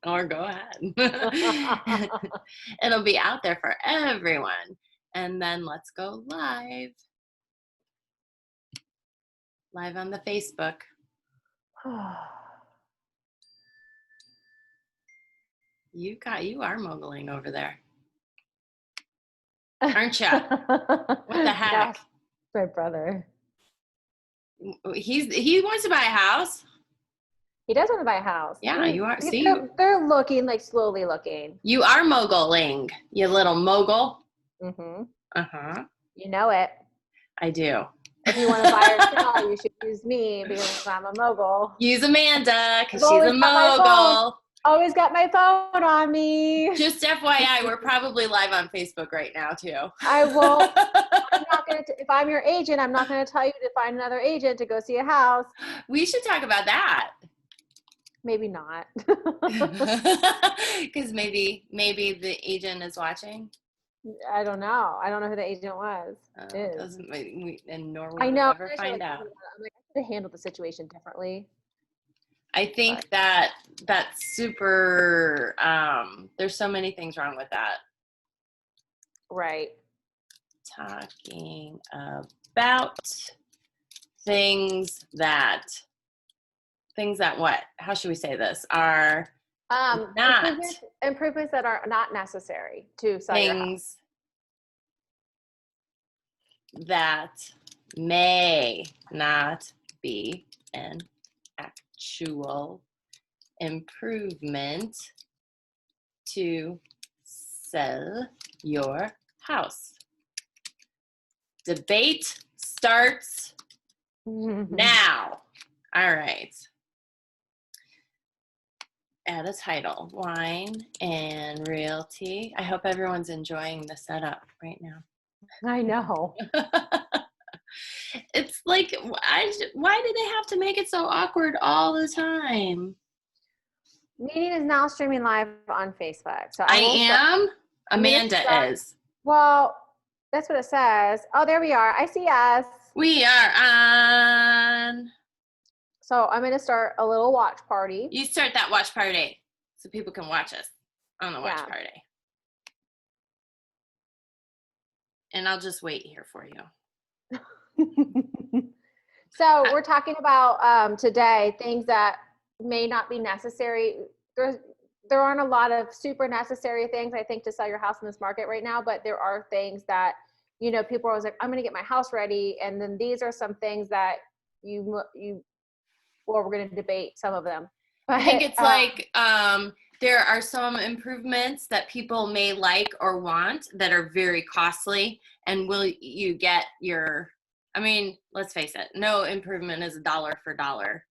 Or go ahead. It'll be out there for everyone. And then let's go live. Live on the Facebook. You are moguling over there. Aren't you? What the heck? Yes, my brother. He wants to buy a house. He does want to buy a house. Yeah, you are. See, they're looking, like slowly looking. You are moguling, you little mogul. Mm-hmm. Uh-huh. You know it. I do. If you want to buy or sell, you should use me because I'm a mogul. Use Amanda because she's a mogul. Always got my phone on me. Just FYI, we're probably live on Facebook right now too. I won't. I'm not going to. If I'm your agent, I'm not going to tell you to find another agent to go see a house. We should talk about that. Maybe not. Because maybe the agent is watching. I don't know. I don't know who the agent was. And nor will I know. ever find out. I'm like, I could have handled the situation differently. I think that's super. There's so many things wrong with that. Right. Talking about things that what? How should we say this? Are not improvements that are not necessary to sell your house. That may not be an actual improvement to sell your house. Debate starts now. All right. Add a title, Wine and Realty. I hope everyone's enjoying the setup right now. I know. It's like, why do they have to make it so awkward all the time? Meeting is now streaming live on Facebook. So I am? Amanda is. Well, that's what it says. Oh, there we are. I see us. We are on. So I'm going to start a little watch party. You start that watch party so people can watch us on the watch party. And I'll just wait here for you. So we're talking about today things that may not be necessary. There aren't a lot of super necessary things, I think, to sell your house in this market right now, but there are things that, you know, people are always like, I'm going to get my house ready. And then these are some things that we're going to debate some of them. But, I think it's like there are some improvements that people may like or want that are very costly. And will you get I mean, let's face it, no improvement is $1 for $1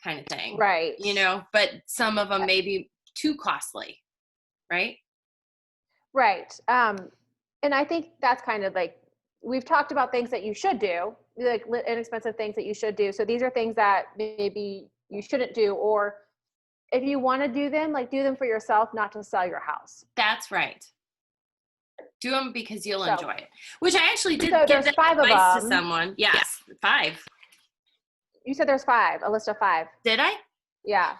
kind of thing. Right. You know, but some of them may be too costly, right? Right. And I think that's kind of like, we've talked about things that you should do, like inexpensive things that you should do. So these are things that maybe you shouldn't do, or if you want to do them, like do them for yourself, not to sell your house. That's right. Do them because you'll enjoy it. Which I actually did give that advice to someone. Yes, 5. You said there's 5, a list of 5. Did I? Yeah.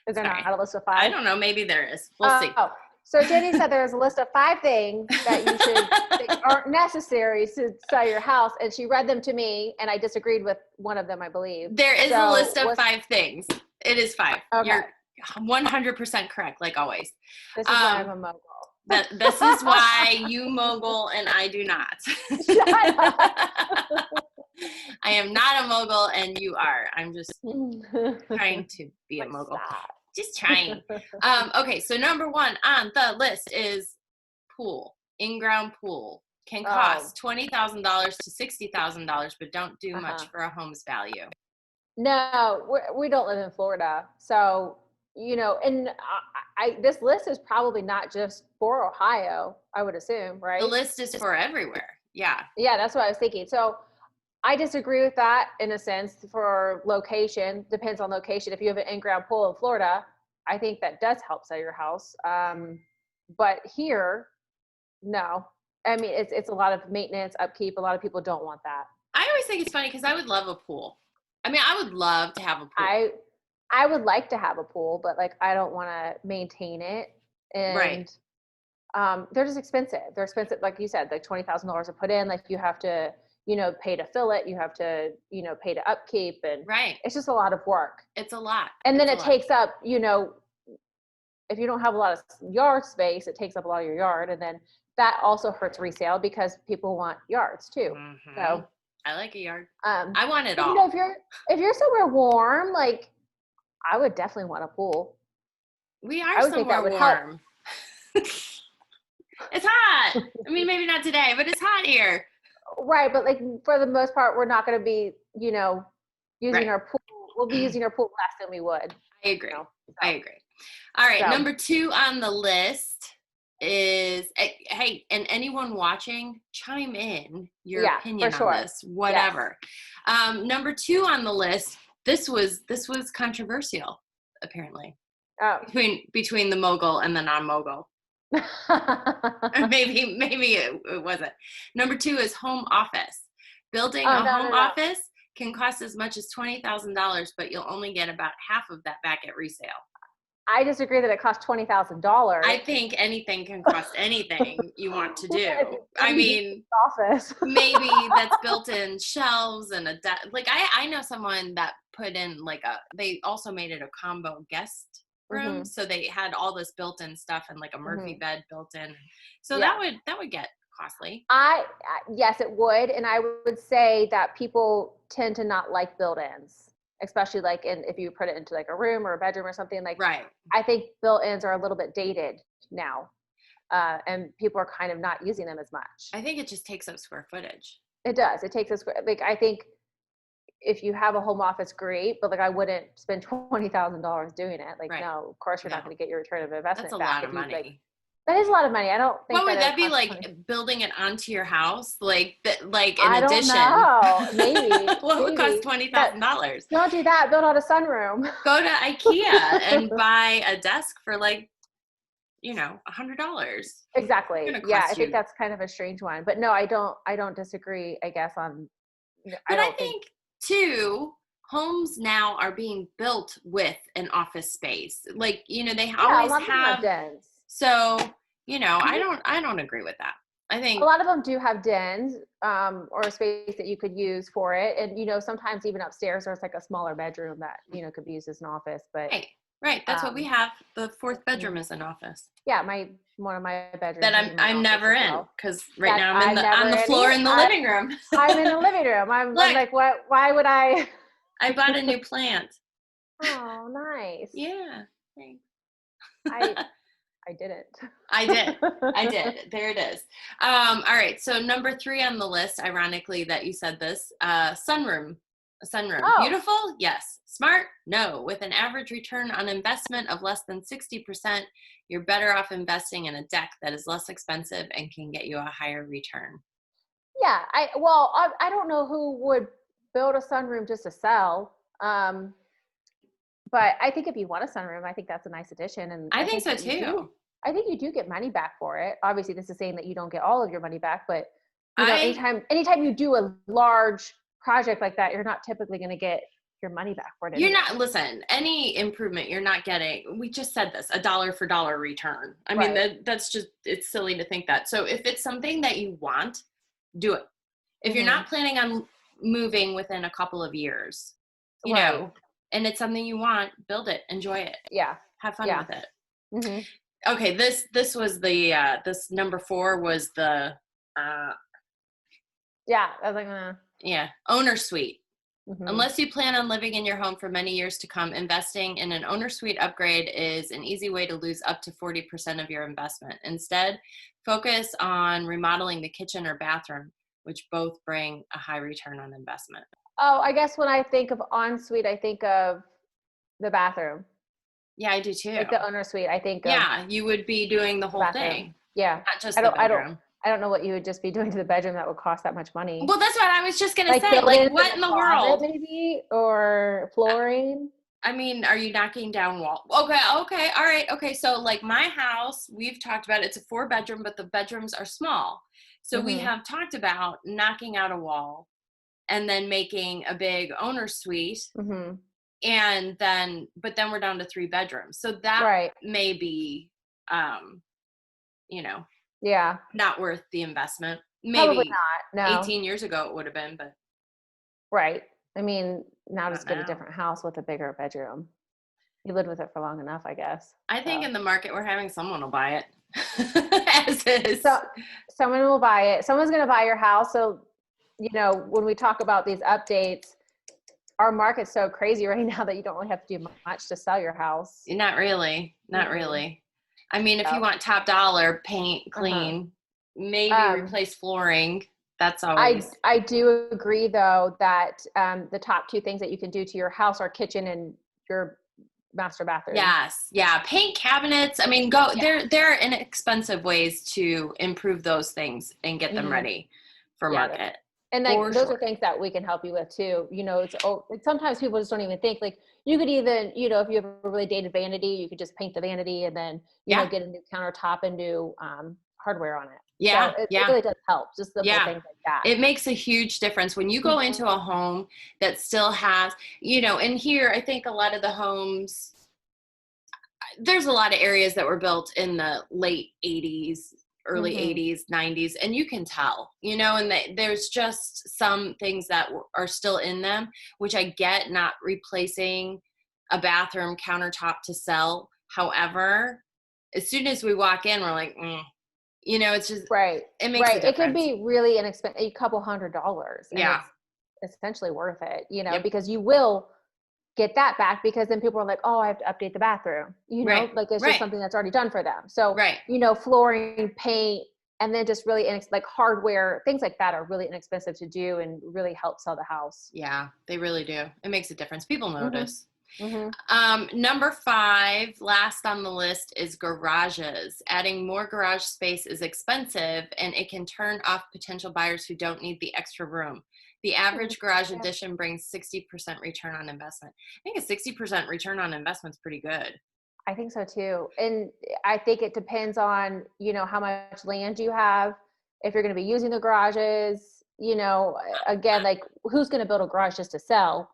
Is there not a list of 5? I don't know. Maybe there is. We'll see. Oh, so Jenny said there's a list of 5 things that you should that aren't necessary to sell your house, and she read them to me, and I disagreed with one of them, I believe. There is a list of 5 things. It is 5. Okay. You're 100% correct, like always. This is why I'm a mogul. This is why you mogul and I do not. Shut up. I am not a mogul and you are. I'm just trying to be a mogul. Stop. Just trying. Okay, so number 1 on the list is pool. In-ground pool can cost $20,000 to $60,000, but don't do much for a home's value. No, we don't live in Florida. So, you know, and this list is probably not just for Ohio, I would assume, right? The list is for everywhere. Yeah. Yeah, that's what I was thinking. So I disagree with that in a sense for location. Depends on location. If you have an in-ground pool in Florida, I think that does help sell your house. But here, no. I mean, it's a lot of maintenance, upkeep. A lot of people don't want that. I always think it's funny because I would love a pool. I mean, I would love to have a pool. I would like to have a pool, but like I don't want to maintain it, Right. and they're just expensive. They're expensive, like you said, like $20,000 to put in. Like you have to, pay to fill it. You have to, pay to upkeep, and Right. it's just a lot of work. It's a lot. And then It's a it lot. takes up, if you don't have a lot of yard space, it takes up a lot of your yard, and then that also hurts resale because people want yards too. Mm-hmm. So, I like a yard. um, I want it but all. if you're somewhere warm, like I would definitely want a pool. We are I would think that somewhere would help. warm. It's hot. I mean, maybe not today, but it's hot here. Right, but like for the most part, we're not going to be, using Right. our pool. We'll be using our pool less than we would. I agree. So, I agree. All right. so. Number 2 on the list is, hey, and anyone watching, chime in your Yeah, opinion for on sure. this, whatever. Yes. Number 2 on the list, this was controversial, apparently, Oh. between the mogul and the non-mogul. Maybe it wasn't. Number 2 is home office. Building a home office can cost as much as $20,000, but you'll only get about half of that back at resale. I disagree that it costs $20,000. I think anything can cost anything you want to do. I mean, office. maybe that's built-in shelves and a like I know someone that put in like they also made it a combo guest room, so they had all this built-in stuff and like a Murphy bed built in. So that would get costly. Yes, it would, and I would say that people tend to not like built-ins, especially like if you put it into like a room or a bedroom or something like. Right. I think built-ins are a little bit dated now, and people are kind of not using them as much. I think it just takes up square footage. It does. It takes us like I think if you have a home office, great, but like I wouldn't spend $20,000 doing it. Like, no, of course you're not going to get your return of investment. That's a back lot of money. Like, that is a lot of money. I don't think. What would that be like? Building it onto your house, like like an addition? I don't know. Maybe. What would cost $20,000? Don't do that. Build out a sunroom. Go to IKEA and buy a desk for like, $100. Exactly. Yeah, I think that's kind of a strange one, but no, I don't disagree. I guess on. But I think too, homes now are being built with an office space. Like they always have dens. So I don't agree with that. I think a lot of them do have dens or a space that you could use for it, and sometimes even upstairs there's like a smaller bedroom that could be used as an office. But right, that's what we have. The 4th bedroom is an office. Yeah, one of my bedrooms. That I'm never in because right now I'm on the floor in the living room. I'm in the living room. I'm like, what? Why would I? I bought a new plant. Oh, nice. Yeah, thanks. I didn't. I did. There it is. All right. So number 3 on the list, ironically that you said this, sunroom. A sunroom. Oh. Beautiful? Yes. Smart? No. With an average return on investment of less than 60%, you're better off investing in a deck that is less expensive and can get you a higher return. Yeah. I don't know who would build a sunroom just to sell. But I think if you want a sunroom, I think that's a nice addition. And I think so too. I think you do get money back for it. Obviously, this is saying that you don't get all of your money back, but anytime you do a large project like that, you're not typically going to get your money back for it. You're not, listen, any improvement, you're not getting, we just said this, a dollar for dollar return. I mean, that's just, it's silly to think that. So if it's something that you want, do it. If you're not planning on moving within a couple of years, and it's something you want, build it, enjoy it. Yeah. Have fun with it. Okay. This was the, this number 4 was the, yeah, I was like, owner suite. Unless you plan on living in your home for many years to come, investing in an owner suite upgrade is an easy way to lose up to 40% of your investment. Instead, focus on remodeling the kitchen or bathroom, which both bring a high return on investment. Oh, I guess when I think of ensuite, I think of the bathroom. Yeah, I do too. Like the owner suite, I think. You would be doing the whole thing. Yeah, not just the bedroom. I don't know what you would just be doing to the bedroom that would cost that much money. Well, that's what I was just gonna say. Like, what in the world? Maybe, or flooring. I mean, are you knocking down wall? Okay, all right. Okay, so like my house, we've talked about it's a 4-bedroom, but the bedrooms are small. So we have talked about knocking out a wall and then making a big owner suite And then, but then we're down to 3 bedrooms. So that Right. may be, you know, Yeah. not worth the investment. Probably Maybe not. No. 18 years ago it would have been, but Right. I mean, now not just get a now. different house with a bigger bedroom. You lived with it for long enough, I guess. I think So, in the market we're having, someone will buy it as so is. someone will buy it. Someone's going to buy your house. So, when we talk about these updates, our market's so crazy right now that you don't really have to do much to sell your house. Not really. Not Mm-mm. really. I mean, if you So, want top dollar, paint, uh-huh. clean, maybe Um, replace flooring. That's I always. I do agree though that the top two things that you can do to your house are kitchen and your master bathroom. Yes. Yeah. Paint cabinets. I mean, go Yeah. there are inexpensive ways to improve those things and get them Mm-hmm. ready for Yeah. market. And For like those are sure. things that we can help you with too. Sometimes people just don't even think like you could even, if you have a really dated vanity, you could just paint the vanity and then, Yeah. get a new countertop and new hardware on it. Yeah. So it Yeah. really does help, just simple Yeah. things like that. It makes a huge difference when you go Mhm. into a home that still has, and here I think a lot of the homes, there's a lot of areas that were built in the late 80s, early Mhm. 80s, 90s, and you can tell, and there's just some things that are still in them, which I get, not replacing a bathroom countertop to sell. However, as soon as we walk in, we're like, it's just, Right. it makes a Right. It could difference. be really inexpensive, a couple $100s, and Yeah. it's essentially worth it, Yep. because you will get that back because then people are like, oh, I have to update the bathroom, Right. like it's just Right. something that's already done for them. So, Right. flooring, paint, and then just really like hardware, things like that are really inexpensive to do and really help sell the house. Yeah, they really do. It makes a difference. People Mm-hmm. notice. Mm-hmm. Number 5, last on the list, is garages. Adding more garage space is expensive, and it can turn off potential buyers who don't need the extra room. The average garage Yeah, addition brings 60% return on investment. I think a 60% return on investment is pretty good. I think so too. And I think it depends on, how much land you have, if you're going to be using the garages, again, like who's going to build a garage just to sell?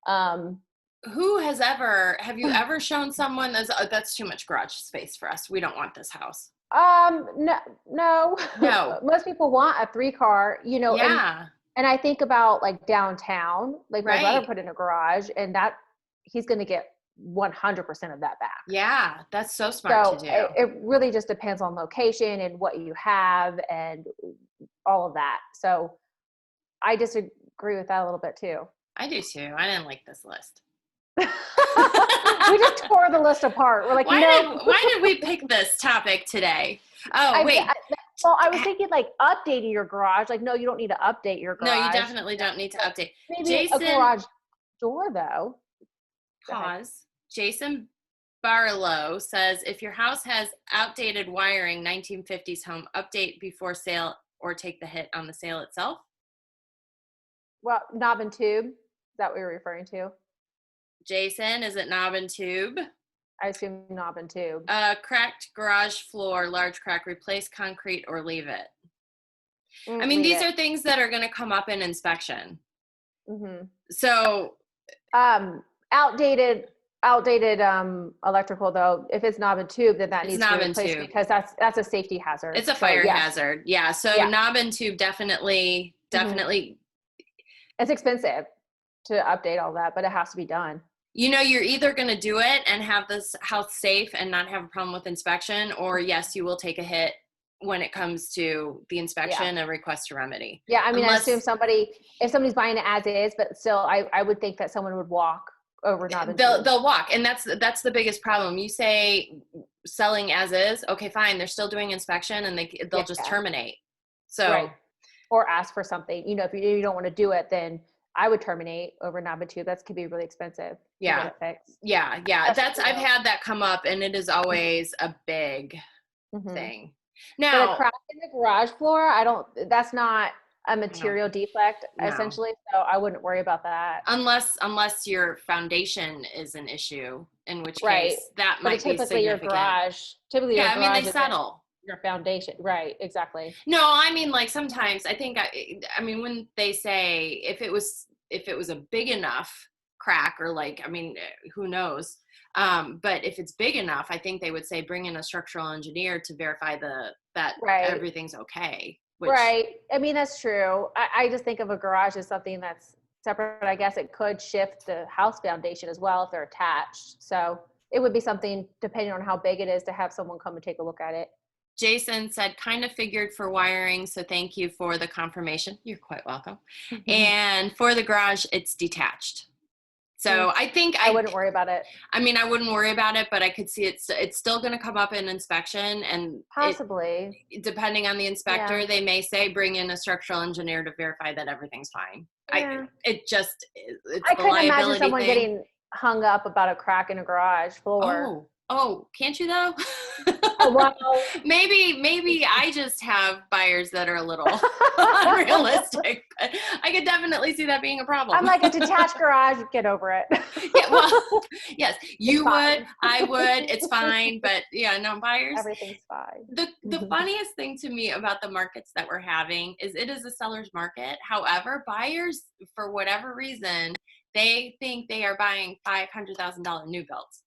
Um, Have you ever shown someone that's too much garage space for us? We don't want this house. no, no. No. Most people want a 3-car, Yeah. and I think about like downtown, like my brother Right. put in a garage and that he's going to get 100% of that back. Yeah. That's so smart to So do. it really just depends on location and what you have and all of that. So I disagree with that a little bit too. I do too. I didn't like this list. We just tore the list apart. We're like, no. Why did we pick this topic today? Oh, I, wait. I was thinking like updating your garage. Like, no, you don't need to update your No, you garage. definitely don't need to update. Maybe a Jason, garage door though. Go ahead. pause. Jason Barlow says, if your house has outdated wiring, 1950s home, update before sale or take the hit on the sale itself. Well, knob and tube. Is that what you're referring to? Jason, is it knob and tube? I assume knob and tube. Cracked garage floor, large crack, replace concrete or leave it. I mean, Leave these it. are things that are going to come up in inspection. Mm-hmm. So, Outdated electrical though, if it's knob and tube, then that it's needs to be knob and replaced tube. because that's a safety hazard. It's a So, fire yes. hazard. Yeah. So Yeah. knob and tube definitely. It's expensive to update all that, but it has to be done. You're either going to do it and have this house safe and not have a problem with inspection, or yes, you will take a hit when it comes to the inspection and request a remedy. Yeah, I mean, I assume Unless if somebody's buying it as is, but still, I would think that someone would walk over knob and tube. they'll walk, and that's the biggest problem. You say selling as is, okay, fine. They're still doing inspection, and they'll just terminate. So right. Or ask for something. If you don't want to do it, then I would terminate over knob and tube. That could be really expensive to get it fixed. Yeah. I've had that come up, and it is always a big thing. Now, but a crack in the garage floor, that's not a material defect, essentially. So I wouldn't worry about that. Unless your foundation is an issue, in which case that might be significant. Your garage. Typically, your garage. I mean, they settle. Your foundation, right? Exactly. No, I mean, like sometimes I think I mean when they say if it was a big enough crack or like, I mean, who knows? But if it's big enough, I think they would say bring in a structural engineer to verify that Right. everything's okay. Which, Right. I mean, that's true. I just think of a garage as something that's separate. I guess it could shift the house foundation as well if they're attached. So it would be something, depending on how big it is, to have someone come and take a look at it. Jason said, kind of figured for wiring, so thank you for the confirmation. You're quite welcome. And for the garage, it's detached. So I think I wouldn't worry about it. I mean, I wouldn't worry about it, but I could see it's still going to come up in inspection, and Possibly. depending on the inspector, Yeah. they may say bring in a structural engineer to verify that everything's fine. Yeah. It's I the couldn't imagine liability someone thing. getting hung up about a crack in a garage floor. Oh, can't you though? Oh, well, Maybe I just have buyers that are a little unrealistic, but I could definitely see that being a problem. I'm like, a detached garage, get over it. Yeah, well, yes, you would, fine. I would, it's fine, but yeah, no, buyers. Everything's fine. The funniest thing to me about the markets that we're having is it is a seller's market. However, buyers, for whatever reason, they think they are buying $500,000 new builds.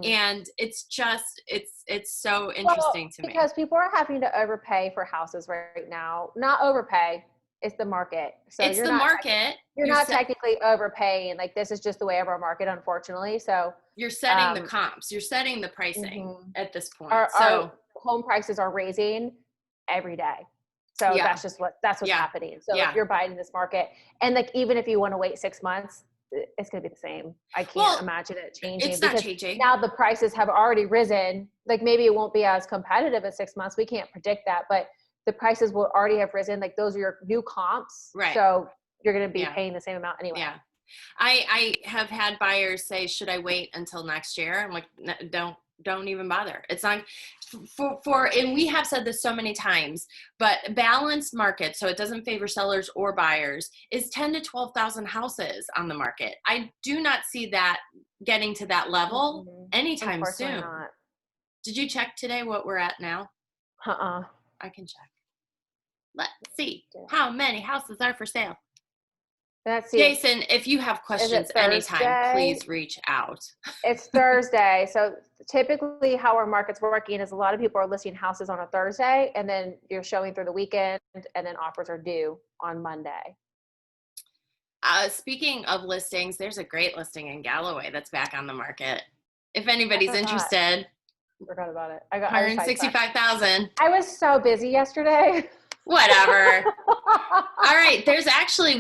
And it's just, it's so interesting to me. Because people are having to overpay for houses right now. Not overpay, it's the market. So it's the market. You're not technically overpaying. Like, this is just the way of our market, unfortunately. So you're setting the comps, you're setting the pricing at this point. Our home prices are raising every day. So that's what's happening. So if you're buying in this market, and like, even if you want to wait 6 months, it's going to be the same. I can't imagine it changing. It's not changing. Now the prices have already risen. Like, maybe it won't be as competitive as 6 months. We can't predict that, but the prices will already have risen. Like, those are your new comps. Right. So you're going to be paying the same amount anyway. Yeah. I have had buyers say, should I wait until next year? I'm like, don't even bother. It's not and we have said this so many times, but balanced market, so it doesn't favor sellers or buyers, is 10 to 12,000 houses on the market. I do not see that getting to that level anytime soon. Not. Did you check today what we're at now? I can check. Let's see how many houses are for sale. Let's see. Jason, if you have questions anytime, please reach out. It's Thursday. So typically how our market's working is a lot of people are listing houses on a Thursday, and then you're showing through the weekend, and then offers are due on Monday. Speaking of listings, there's a great listing in Galloway that's back on the market. If anybody's interested. I forgot about it. I got $165,000. I was so busy yesterday. Whatever. All right.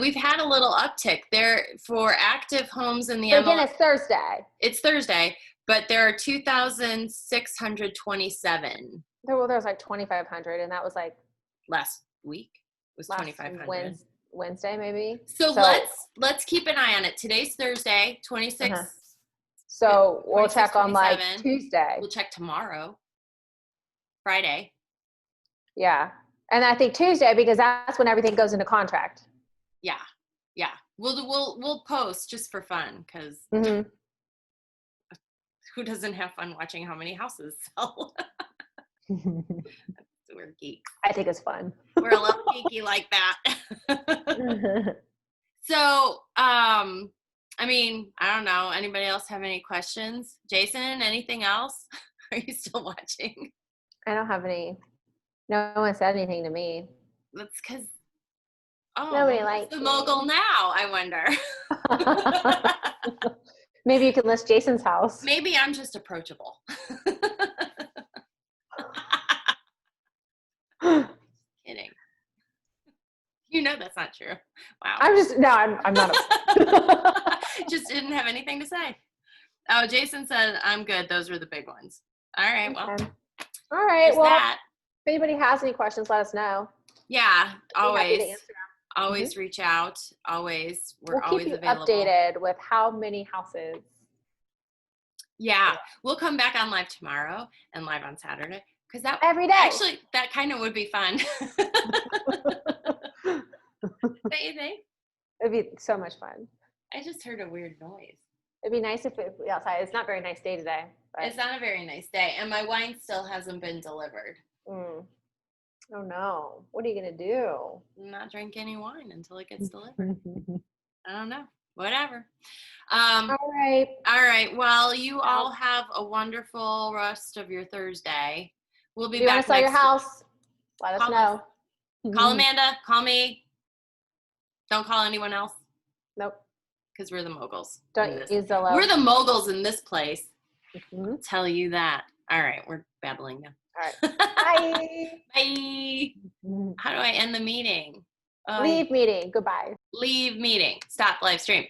We've had a little uptick there for active homes in the MLS. Again, it's Thursday. It's Thursday, but there are 2,627. There was like 2,500, and that was like last week. It was 2,500. Wednesday, maybe. So let's keep an eye on it. Today's Thursday, 26. So we'll check on like Tuesday. We'll check tomorrow, Friday. Yeah. And I think Tuesday, because that's when everything goes into contract. Yeah. Yeah. We'll post just for fun, because who doesn't have fun watching how many houses sell? We're geeks. I think it's fun. We're a little geeky like that. So, I mean, I don't know. Anybody else have any questions? Jason, anything else? Are you still watching? I don't have any. No one said anything to me. That's because nobody likes the mogul now, I wonder. Maybe you can list Jason's house. Maybe I'm just approachable. Kidding. You know that's not true. Wow. I'm not. Just didn't have anything to say. Oh, Jason said, I'm good. Those were the big ones. All right. Well. All right. Well, if anybody has any questions, let us know. Yeah. Always reach out. We're always available. Updated with how many houses. Yeah. We'll come back on live tomorrow and live on Saturday. Because that every day. Actually, that kind of would be fun. Don't you think? It'd be so much fun. I just heard a weird noise. It'd be nice if it was outside. It's not a very nice day today. But. It's not a very nice day. And my wine still hasn't been delivered. Oh, no. What are you going to do? Not drink any wine until it gets delivered. I don't know. whatever. All right. All right. Well, you all have a wonderful rest of your Thursday. We'll be If you want back to sell your next week. house, let us know. Call Amanda. Call me. Don't call anyone else. Nope. Because we're the moguls. Don't use Zillow. We're the moguls in this place. Mm-hmm. I'll tell you that. All right. We're babbling now. All right. Bye. Bye. How do I end the meeting? Leave meeting. Goodbye. Leave meeting. Stop live stream.